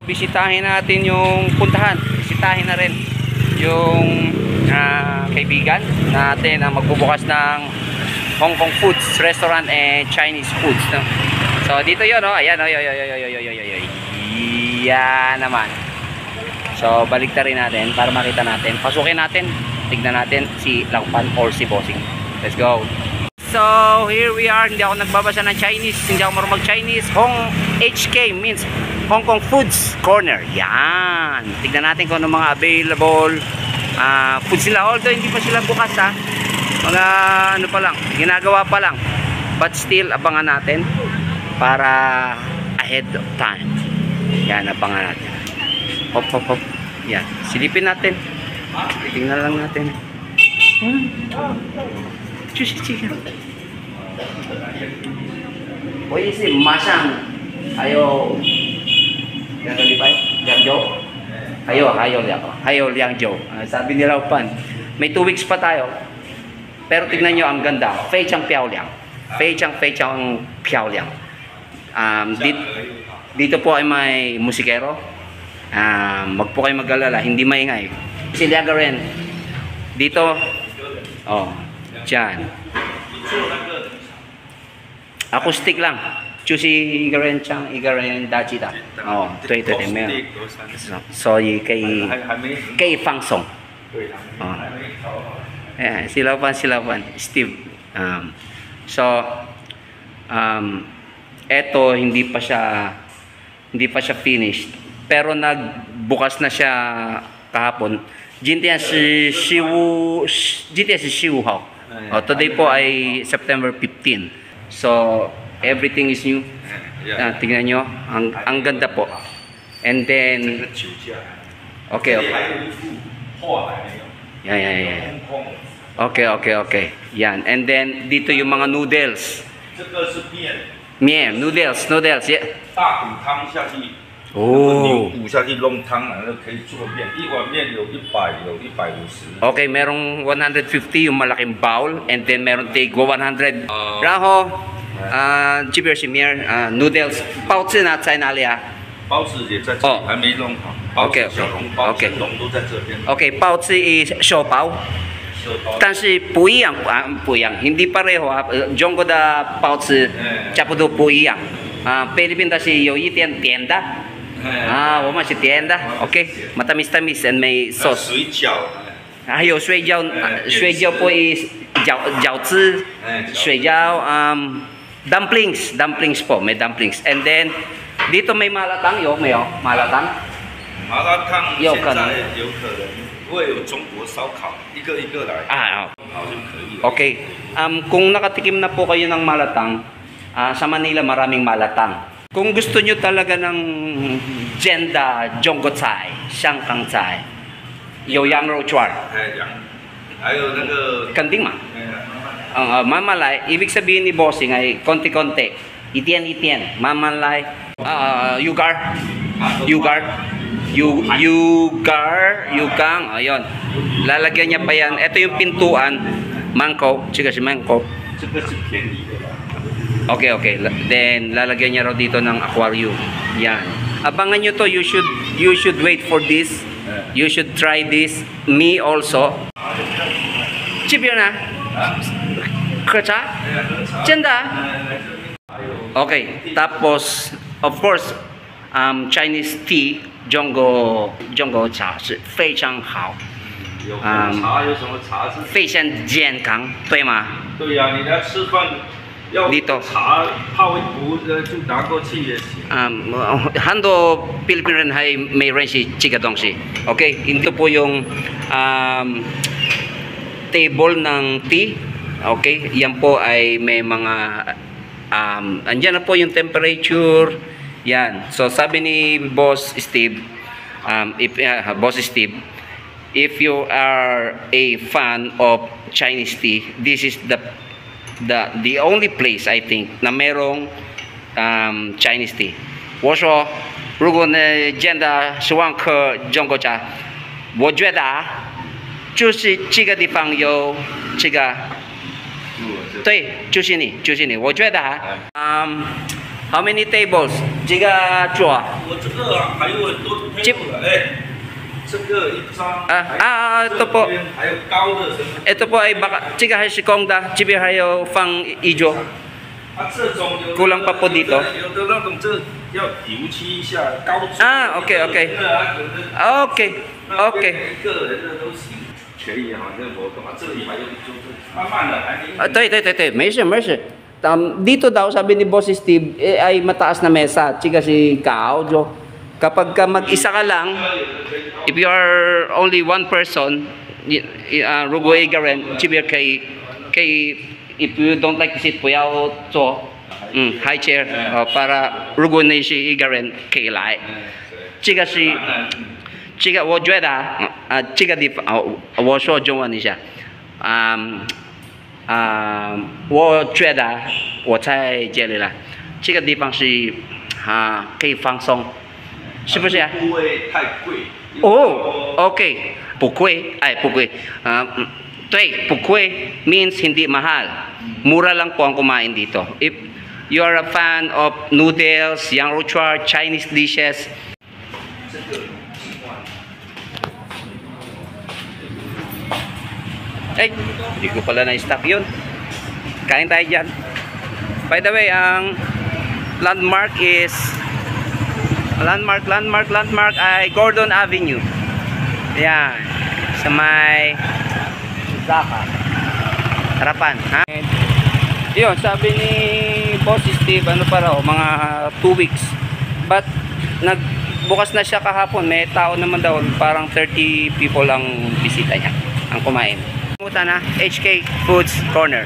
Bisitahin natin yung puntahan. Bisitahin na rin yung kaibigan natin ang magbubukas ng Hong Kong Foods Restaurant and Chinese Foods, no? So dito yun, no? Ayan, yan naman. So balik na rin natin para makita natin. Pasukin natin. Tignan natin si Langpan or si Bossing. Let's go. So here we are. Hindi ako nagbabasa ng Chinese. Hindi ako marunong mag-Chinese. HK means Hong Kong Foods Corner. Yan. Tignan natin kung ano mga available foods sila. Although hindi pa sila bukas, ha. Mga ano pa lang. Ginagawa pa lang. But still, abangan natin para ahead of time. Yan, abangan natin. Hop, hop, hop. Yan. Silipin natin. Tingnan lang natin. Juicy chicken. 我也是马上还有2个礼拜2周还有2周sabi nila Upan may 2 weeks pa tayo pero tignan nyo ang ganda 非常漂亮 非常漂亮 dito po ay may musikero wag po kayo mag-alala hindi maingay siliaga rin dito dyan acoustic lang 就是一个人唱一个人打吉他对对对没有所以可以放松silapan Steve so eto hindi pa siya finished pero nagbukas na siya kahapon 今天是15号 today po ay September 15 so everything is new tingnan nyo ang ganda po and then okay yan and then dito yung mga noodles noodles yeah 大骨汤下去 牛骨下去弄汤可以做面一碗面有100有150 okay merong 150 yung malaking bowl and then meron tig 100 然后这边是面noodles 包子呢在哪里啊包子也在这里还没弄好 OK 小笼包小笼都在这边 OK 包子是小包但是不一样不一样 hindi pareho Jonggo的包子差不多不一样菲律宾的是有一点甜的我们是甜的 OK matamis-tamis and may sauce 水饺还有水饺po is 饺子水饺dumplings po may dumplings and then dito may malatang may malatang 麻辣烫有可能会有中国烧烤一个一个来好就可以 okay kung nakatikim na po kayo ng malatang sa Manila maraming malatang kung gusto nyo talaga ng Jenda Jonggo Chai Xiangkang Chai 有羊肉串还有那个 kanding mamalay ibig sabihin ni Bossing ay konti-konti itian mamalay yugang ayun lalagyan niya pa yan ito yung pintuan mangkok okay then lalagyan niya raw dito ng aquarium yan abangan nyo to you should wait for this you should try this me also Chibiana Kerja Jenda okay tapos of course Chinese tea Jonggo Cha 是非常好有什么茶是非常健康对吗对呀你来吃饭要 dito 茶泡一壶就拿过去也行 hando Philippine rin ay mayroon si chika dongsi okay ito po yung table ng tea okay yan po ay may mga andyan na po yung temperature yan so sabi ni Boss Steve if you are a fan of Chinese tea this is the only place I think na merong Chinese tea 我说如果呢见到10万颗中国茶我觉得就是这个地方有这个对就是你我觉得 How many tables? Jiga chua. 我这个啊还有很多 table 的，哎，这个一张，ito po. 还有高的什么？ Ito po ay baka chiga hay sikong da, chibi hayo fang ijo. 啊，这种有的 Kulang pa po dito. 有的那种这要油漆一下，高处。OK。 Okay. 一个人的都行，可以哈，这个活动啊，这里还有就是慢慢的还没。对，没事。Dito daw sabi ni Boss Steve ay mataas na mesa. Chiga si Kao Jo. Kapag ka mag-isa ka lang, if you are only one person, rugo igaren, chibir kay if you don't like to sit puyaw to high chair para rugo na si igaren kay lai. Chiga si 这个我觉得这个地方我说中文一下，我觉得我在这里了，这个地方是可以放松，是不是啊？不会太贵。哦 ，OK， 不贵，不贵，对，不贵 means hindi mahal, mura lang po ang kumain dito. If you are a fan of noodles, yang rochua, Chinese dishes. Ay, hindi ko pala na-stop yun. Kain tayo dyan. By the way, ang landmark ay Gordon Avenue. Ayan. Sa may Zaka. Harapan. Ha? Yun, sabi ni Boss Steve, ano pa raw, mga 2 weeks. But, nagbukas na siya kahapon. May tao naman daw, parang 30 people ang bisita niya, ang kumain. Pumunta na HK Foods Corner.